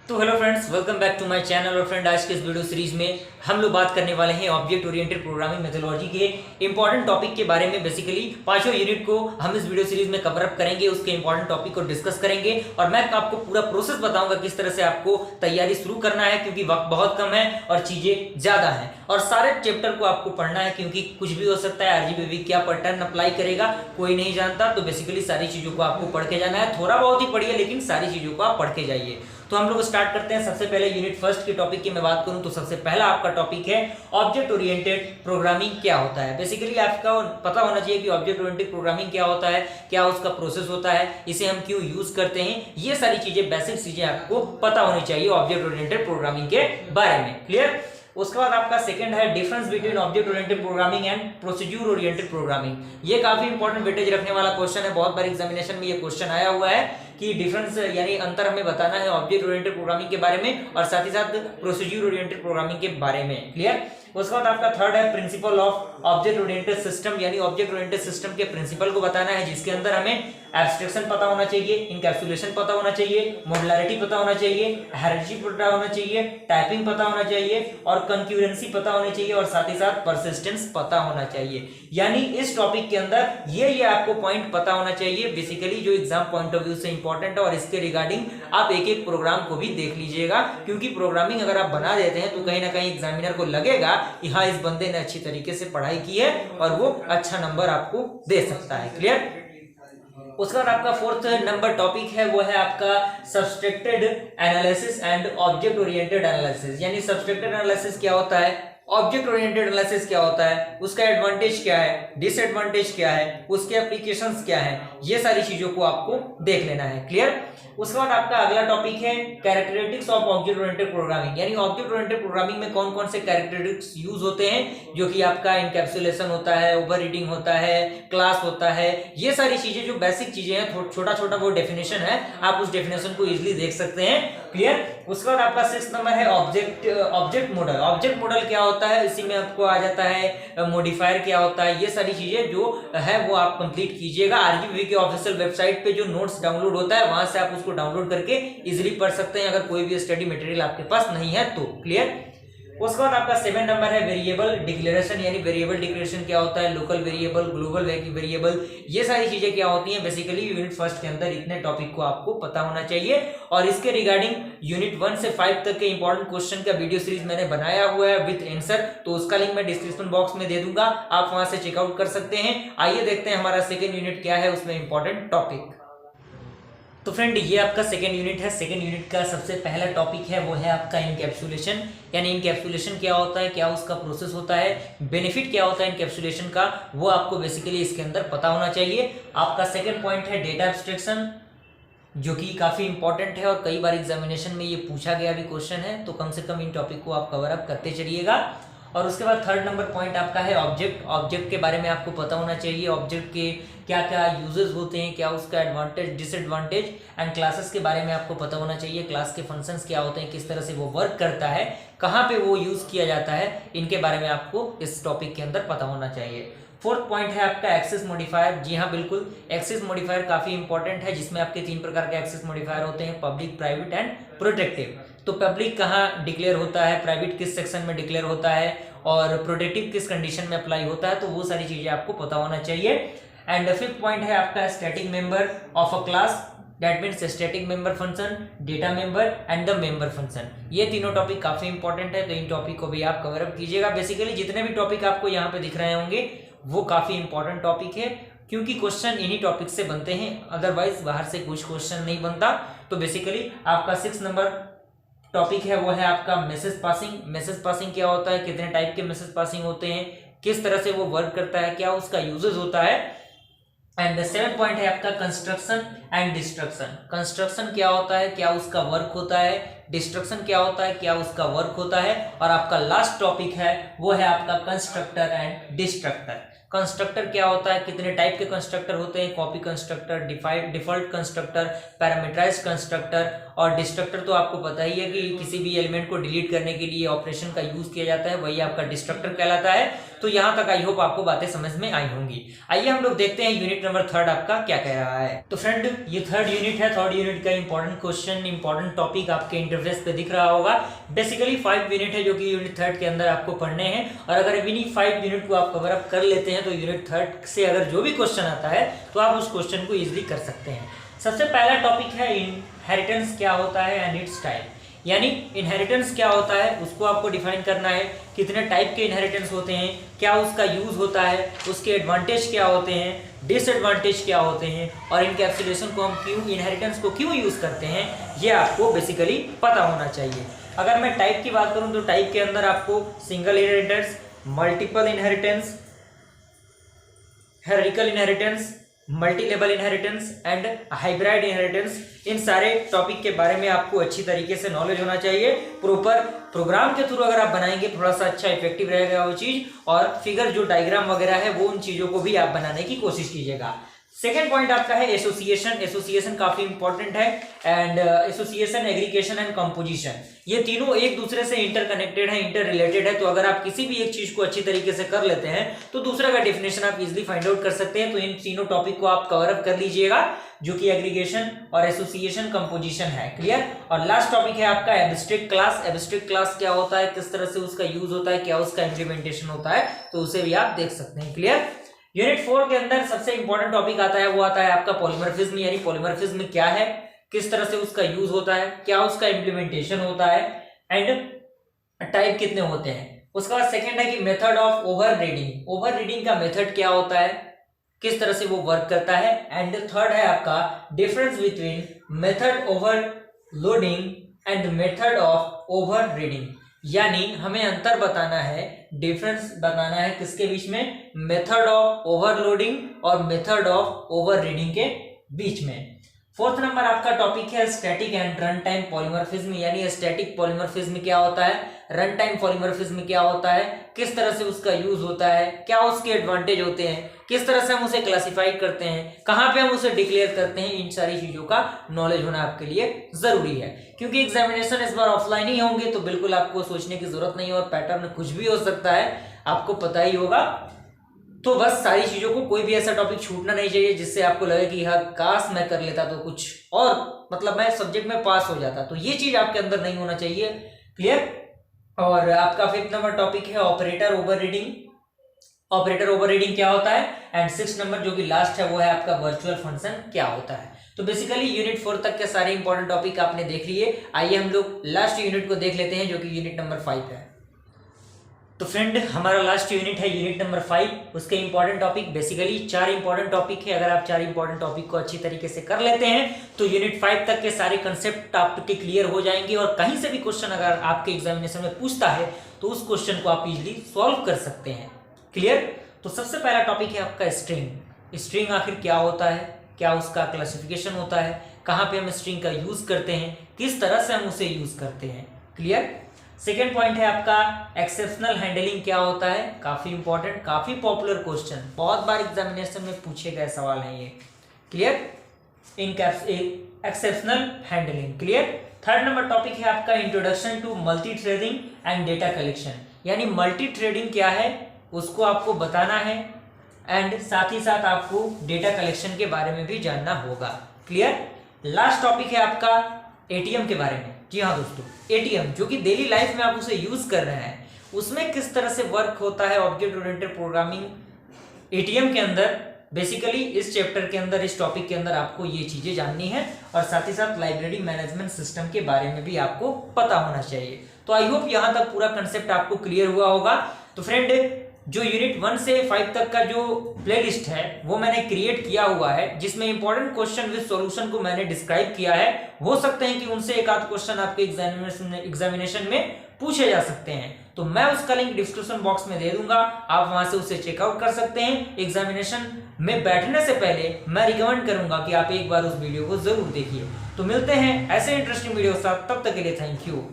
तो hello friends, welcome back to my channel. और friend, आज के इस वीडियो सीरीज में हम लोग बात करने वाले हैं ऑब्जेक्ट ओरिएंटेड प्रोग्रामिंग मेथोडोलॉजी के इंपॉर्टेंट टॉपिक के बारे में। बेसिकली पांचों यूनिट को हम इस वीडियो सीरीज में कवर अप करेंगे, उसके इंपॉर्टेंट टॉपिक को डिस्कस करेंगे और मैं आपको पूरा प्रोसेस बताऊंगा किस तरह से आपको तैयारी शुरू करना है, क्योंकि वक्त बहुत कम है और चीजें ज्यादा है और सारे चैप्टर को आपको पढ़ना है, क्योंकि कुछ भी हो सकता है। आरजीबीवी क्या पैटर्न अप्लाई करेगा कोई नहीं जानता, तो बेसिकली सारी चीजों को आपको पढ़ के जाना है। थोड़ा बहुत ही पढ़िए, लेकिन सारी चीजों को आप पढ़ के जाइए। तो हम लोग स्टार्ट करते हैं। सबसे पहले यूनिट फर्स्ट के टॉपिक की मैं बात करूं तो सबसे पहला आपका टॉपिक है ऑब्जेक्ट ओरिएंटेड प्रोग्रामिंग क्या होता है। बेसिकली आपका पता होना चाहिए कि ऑब्जेक्ट ओरिएंटेड प्रोग्रामिंग क्या होता है, क्या उसका प्रोसेस होता है, इसे हम क्यों यूज करते हैं। ये सारी चीजें, बेसिक चीजें आपको पता होनी चाहिए ऑब्जेक्ट ओरिएंटेड प्रोग्रामिंग के बारे में। क्लियर। उसके बाद आपका सेकंड है difference between object oriented programming and procedure oriented programming. ये काफी इंपॉर्टेंट वेटेज रखने वाला क्वेश्चन है। बहुत बार एग्जामिनेशन में ये क्वेश्चन आया हुआ है कि डिफरेंस यानी अंतर हमें बताना है ऑब्जेक्ट ओरिएंटेड प्रोग्रामिंग के बारे में और साथ ही साथ प्रोसीड्यूर ओरिएंटेड प्रोग्रामिंग के बारे में। क्लियर। उसके बाद आपका थर्ड है principle of object oriented system, यानी ऑब्जेक्ट ओरिएंटेड सिस्टम के प्रिंसिपल को बताना है, जिसके अंदर हमें एब्स्ट्रैक्शन पता होना चाहिए, इनकैप्सुलेशन पता होना चाहिए, मॉड्युलैरिटी पता होना चाहिए, हायरार्की पता होना चाहिए, टाइपिंग पता होना चाहिए और कंकरेंसी पता होनी चाहिए और साथ ही साथ परसिस्टेंस पता होना चाहिए। यानी इस टॉपिक के अंदर ये आपको पॉइंट पता होना चाहिए, बेसिकली जो एग्जाम पॉइंट ऑफ व्यू से इंपॉर्टेंट है। और इसके रिगार्डिंग आप एक एक प्रोग्राम को भी देख लीजिएगा, क्योंकि प्रोग्रामिंग अगर आप बना देते हैं तो कहीं ना कहीं एग्जामिनर को लगेगा कि हाँ, इस बंदे ने अच्छी तरीके से पढ़ाई की है और वो अच्छा नंबर आपको दे सकता है। क्लियर। उसके बाद आपका फोर्थ नंबर टॉपिक है वो है आपका subtracted analysis and object oriented analysis. यानी सब्सट्रैक्टेड एनालिसिस क्या होता है, ऑब्जेक्ट ओरिएंटेड एनालिसिस क्या होता है, उसका एडवांटेज क्या है, डिसएडवांटेज क्या है, उसके एप्लीकेशंस क्या है, ये सारी चीजों को आपको देख लेना है। क्लियर। उसके बाद आपका अगला टॉपिक है characteristics of object oriented programming. यानी ऑब्जेक्ट ओरिएंटेड प्रोग्रामिंग में कौन कौन से कैरेक्टरिस्टिक्स यूज होते हैं, जो कि आपका इनकैप्सुलेशन होता है, ओवर रीडिंग होता है, क्लास होता है। ये सारी चीजें जो बेसिक चीजें हैं, छोटा छोटा वो डेफिनेशन है, आप उस डेफिनेशन को इजिली देख सकते हैं। क्लियर। उसके बाद आपका सिक्स्थ नंबर है ऑब्जेक्ट मॉडल। ऑब्जेक्ट मॉडल क्या होता है, इसी में आपको आ जाता है मॉडिफायर क्या होता है। ये सारी चीजें जो है वो आप कंप्लीट कीजिएगा। आरजीबीवी के ऑफिशियल वेबसाइट पे जो नोट्स डाउनलोड होता है, वहां से आप उसको डाउनलोड करके इजीली पढ़ सकते हैं, अगर कोई भी स्टडी मटेरियल आपके पास नहीं है तो। क्लियर। उसके बाद आपका 7 नंबर है वेरिएबल डिक्लेरेशन। यानी वेरिएबल डिक्लेरेशन क्या होता है, लोकल वेरिएबल, ग्लोबल वेरिएबल, ये सारी चीजें क्या होती हैं। बेसिकली यूनिट फर्स्ट के अंदर इतने टॉपिक को आपको पता होना चाहिए और इसके रिगार्डिंग यूनिट 1 से 5 तक के इंपॉर्टेंट क्वेश्चन का वीडियो सीरीज मैंने बनाया हुआ है विद आंसर, तो उसका लिंक मैं डिस्क्रिप्शन बॉक्स में दे दूंगा, आप वहां से चेकआउट कर सकते हैं। आइए देखते हैं हमारा सेकेंड यूनिट क्या है, उसमें इंपॉर्टेंट टॉपिक। तो फ्रेंड, ये आपका सेकेंड यूनिट है। सेकेंड यूनिट का सबसे पहला टॉपिक है वो है आपका इनकैप्सुलेशन। यानी इनकैप्सुलेशन क्या होता है, क्या उसका प्रोसेस होता है, बेनिफिट क्या होता है इनकैप्सुलेशन का, वो आपको बेसिकली इसके अंदर पता होना चाहिए। आपका सेकेंड पॉइंट है डेटा एब्स्ट्रैक्शन, जो कि काफी इंपॉर्टेंट है और कई बार एग्जामिनेशन में ये पूछा गया भी क्वेश्चन है, तो कम से कम इन टॉपिक को आप कवर अप करते चलिएगा। और उसके बाद थर्ड नंबर पॉइंट आपका है ऑब्जेक्ट। ऑब्जेक्ट के बारे में आपको पता होना चाहिए, ऑब्जेक्ट के क्या क्या यूजेस होते हैं, क्या उसका एडवांटेज डिसएडवांटेज, एंड क्लासेस के बारे में आपको पता होना चाहिए, क्लास के फंक्शंस क्या होते हैं, किस तरह से वो वर्क करता है, कहाँ पे वो यूज किया जाता है, इनके बारे में आपको इस टॉपिक के अंदर पता होना चाहिए। फोर्थ पॉइंट है आपका एक्सेस मॉडिफायर। जी हाँ, बिल्कुल, एक्सेस मॉडिफायर काफी इंपॉर्टेंट है, जिसमें आपके 3 प्रकार के एक्सेस मॉडिफायर होते हैं, पब्लिक, प्राइवेट एंड प्रोटेक्टिव। तो पब्लिक कहाँ डिक्लेयर होता है, प्राइवेट किस सेक्शन में डिक्लेयर होता है और प्रोटेक्टिव किस कंडीशन में अप्लाई होता है, तो वो सारी चीजें आपको पता होना चाहिए। एंड फिफ्थ पॉइंट है आपका static member of a class, that means static member function, data member and the member function. ये तीनों टॉपिक काफी इंपॉर्टेंट है, तो इन टॉपिक को भी आप कवर अप कीजिएगा। बेसिकली जितने भी टॉपिक आपको यहाँ पे दिख रहे होंगे वो काफी इंपॉर्टेंट टॉपिक है, क्योंकि क्वेश्चन इन्हीं टॉपिक से बनते हैं, अदरवाइज बाहर से कुछ क्वेश्चन नहीं बनता। तो बेसिकली आपका 6 नंबर टॉपिक है वो है आपका मैसेज पासिंग। मैसेज पासिंग क्या होता है, कितने टाइप के मैसेज पासिंग होते हैं, किस तरह से वो वर्क करता है, क्या उसका यूजेस होता है। एंड 7 पॉइंट है आपका कंस्ट्रक्शन एंड डिस्ट्रक्शन। कंस्ट्रक्शन क्या होता है, क्या उसका वर्क होता है, डिस्ट्रक्शन क्या होता है, क्या उसका वर्क होता है। और आपका लास्ट टॉपिक है वो है आपका कंस्ट्रक्टर एंड डिस्ट्रक्टर। कंस्ट्रक्टर क्या होता है, कितने टाइप के कंस्ट्रक्टर होते हैं, copy constructor, default constructor, parameterised constructor और डिस्ट्रक्टर तो आपको पता ही है कि किसी भी एलिमेंट को डिलीट करने के लिए ऑपरेशन का यूज किया जाता है, वही आपका डिस्ट्रक्टर कहलाता है। तो यहाँ तक आई होप आपको बातें समझ में आई होंगी। आइए हम लोग देखते हैं यूनिट नंबर 3 आपका क्या कह रहा है। तो फ्रेंड ये 3rd यूनिट है। 3rd यूनिट का इंपॉर्टेंट क्वेश्चन, इंपॉर्टेंट टॉपिक आपके इंटरफेस पे दिख रहा होगा। बेसिकली 5 यूनिट है जो कि यूनिट 3rd के अंदर आपको पढ़ने हैं, और अगर इन्हीं 5 यूनिट को आप कवर अप कर लेते हैं तो यूनिट 3rd से अगर जो भी क्वेश्चन आता है तो आप उस क्वेश्चन को इजीली कर सकते हैं। सबसे पहला टॉपिक है इनहेरिटेंस क्या होता है एंड इट्स टाइप। यानी इनहेरिटेंस क्या होता है उसको आपको डिफाइन करना है, कितने टाइप के इनहेरिटेंस होते हैं, क्या उसका यूज होता है, उसके एडवांटेज क्या होते हैं, डिसएडवांटेज क्या होते हैं, और इनकैप्सुलेशन को हम क्यों, इनहेरिटेंस को क्यों यूज करते हैं, ये आपको बेसिकली पता होना चाहिए। अगर मैं टाइप की बात करूं तो टाइप के अंदर आपको single inheritance, multiple inheritance, hierarchical inheritance, multi level inheritance and hybrid inheritance, इन सारे टॉपिक के बारे में आपको अच्छी तरीके से नॉलेज होना चाहिए। प्रॉपर प्रोग्राम के थ्रू अगर आप बनाएंगे थोड़ा सा अच्छा इफेक्टिव रहेगा वो चीज, और फिगर जो डायग्राम वगैरह है वो उन चीजों को भी आप बनाने की कोशिश कीजिएगा। सेकेंड पॉइंट आपका है एसोसिएशन। एसोसिएशन काफी इंपॉर्टेंट है, and association, aggregation and composition, ये तीनों एक दूसरे से इंटरकनेक्टेड है, इंटर रिलेटेड है। तो अगर आप किसी भी एक चीज को अच्छी तरीके से कर लेते हैं तो दूसरे का डेफिनेशन आप इजीली फाइंड आउट कर सकते हैं। तो इन तीनों टॉपिक को आप कवर अप कर लीजिएगा, जो कि एग्रीगेशन और एसोसिएशन, कंपोजिशन है। क्लियर। और लास्ट टॉपिक है आपका एब्स्ट्रैक्ट क्लास। एब्स्ट्रैक्ट क्लास क्या होता है, किस तरह से उसका यूज होता है, क्या उसका इम्प्लीमेंटेशन होता है, तो उसे भी आप देख सकते हैं। क्लियर। यूनिट 4 के अंदर सबसे इंपॉर्टेंट टॉपिक आता है, वो आता है आपका पॉलीमॉर्फिज्म। यानी पॉलीमॉर्फिज्म क्या है, किस तरह से उसका यूज होता है, क्या उसका इम्प्लीमेंटेशन होता है, एंड टाइप कितने होते हैं। उसके बाद सेकंड है कि method of over reading. Over reading का मेथड क्या होता है, किस तरह से वो वर्क करता है। एंड थर्ड है आपका difference between method over loading and method of over reading. यानी हमें अंतर बताना है, डिफरेंस बताना है किसके बीच में, मेथड ऑफ ओवरलोडिंग और मेथड ऑफ ओवर रीडिंग के बीच में। 4th नंबर आपका टॉपिक है static and run time polymorphism. यानी स्टैटिक पॉलीमॉर्फिज्म क्या होता है, रन टाइम पॉलीमॉर्फिज्म क्या होता है, किस तरह से उसका यूज होता है, क्या उसके एडवांटेज होते हैं, किस तरह से हम उसे क्लासिफाई करते हैं, कहां पे हम उसे डिक्लेयर करते हैं। इन सारी चीजों का नॉलेज होना आपके लिए जरूरी है, क्योंकि एग्जामिनेशन इस बार ऑफलाइन ही होंगे तो बिल्कुल आपको सोचने की जरूरत नहीं है, और पैटर्न कुछ भी हो सकता है, आपको पता ही होगा। तो बस सारी चीजों को, कोई भी ऐसा टॉपिक छूटना नहीं चाहिए जिससे आपको लगे कि हाँ काश मैं कर लेता तो कुछ और, मतलब मैं सब्जेक्ट में पास हो जाता, तो ये चीज आपके अंदर नहीं होना चाहिए। क्लियर। और आपका 5th नंबर टॉपिक है operator over reading. Operator over reading क्या होता है, एंड 6th नंबर जो कि लास्ट है वो है आपका वर्चुअल फंक्शन क्या होता है। तो बेसिकली यूनिट 4 तक के सारे इंपॉर्टेंट टॉपिक आपने देख लिए। आइए हम लोग लास्ट यूनिट को देख लेते हैं, जो कि यूनिट नंबर 5 है। तो फ्रेंड हमारा लास्ट यूनिट है यूनिट नंबर 5। उसके important topic basically 4 important topic है। अगर आप 4 इंपॉर्टेंट टॉपिक को अच्छी तरीके से कर लेते हैं तो यूनिट 5 तक के सारे कंसेप्ट आपके क्लियर हो जाएंगे, और कहीं से भी क्वेश्चन अगर आपके एग्जामिनेशन में पूछता है तो उस क्वेश्चन को आप इजीली सॉल्व कर सकते हैं। क्लियर। तो सबसे पहला टॉपिक है आपका स्ट्रिंग। स्ट्रिंग आखिर क्या होता है, क्या उसका क्लासिफिकेशन होता है, कहाँ पे हम स्ट्रिंग का यूज करते हैं, किस तरह से हम उसे यूज करते हैं। क्लियर। सेकेंड पॉइंट है आपका एक्सेप्शनल हैंडलिंग क्या होता है। काफी इंपॉर्टेंट, काफी पॉपुलर क्वेश्चन, बहुत बार एग्जामिनेशन में पूछे गए सवाल है ये। Clear. Exceptional handling. Clear. Third number topic है आपका introduction to multithreading and data collection. यानी मल्टी थ्रेडिंग क्या है उसको आपको बताना है, एंड साथ ही साथ आपको डेटा कलेक्शन के बारे में भी जानना होगा। क्लियर। लास्ट टॉपिक है आपका एटीएम के बारे में। जी हाँ दोस्तों, एटीएम जो कि डेली लाइफ में आप उसे यूज कर रहे हैं, उसमें किस तरह से वर्क होता है ऑब्जेक्ट ओरिएंटेड प्रोग्रामिंग एटीएम के अंदर। बेसिकली इस चैप्टर के अंदर, इस टॉपिक के अंदर आपको ये चीजें जाननी है, और साथ ही साथ लाइब्रेरी मैनेजमेंट सिस्टम के बारे में भी आपको पता होना चाहिए। तो आई होप यहाँ तक पूरा कंसेप्ट आपको क्लियर हुआ होगा। तो फ्रेंड जो यूनिट 1 से 5 तक का जो प्लेलिस्ट है वो मैंने क्रिएट किया हुआ है, जिसमें इंपॉर्टेंट क्वेश्चन विद सॉल्यूशन को मैंने डिस्क्राइब किया है। हो सकते हैं कि उनसे एक आध क्वेश्चन आपके एग्जामिनेशन में पूछे जा सकते हैं, तो मैं उसका लिंक डिस्क्रिप्शन बॉक्स में दे दूंगा, आप वहां से उसे चेकआउट कर सकते हैं। एग्जामिनेशन में बैठने से पहले मैं रिकमेंड करूंगा कि आप एक बार उस वीडियो को जरूर देखिए। तो मिलते हैं ऐसे इंटरेस्टिंग वीडियो के साथ, तब तक के लिए थैंक यू।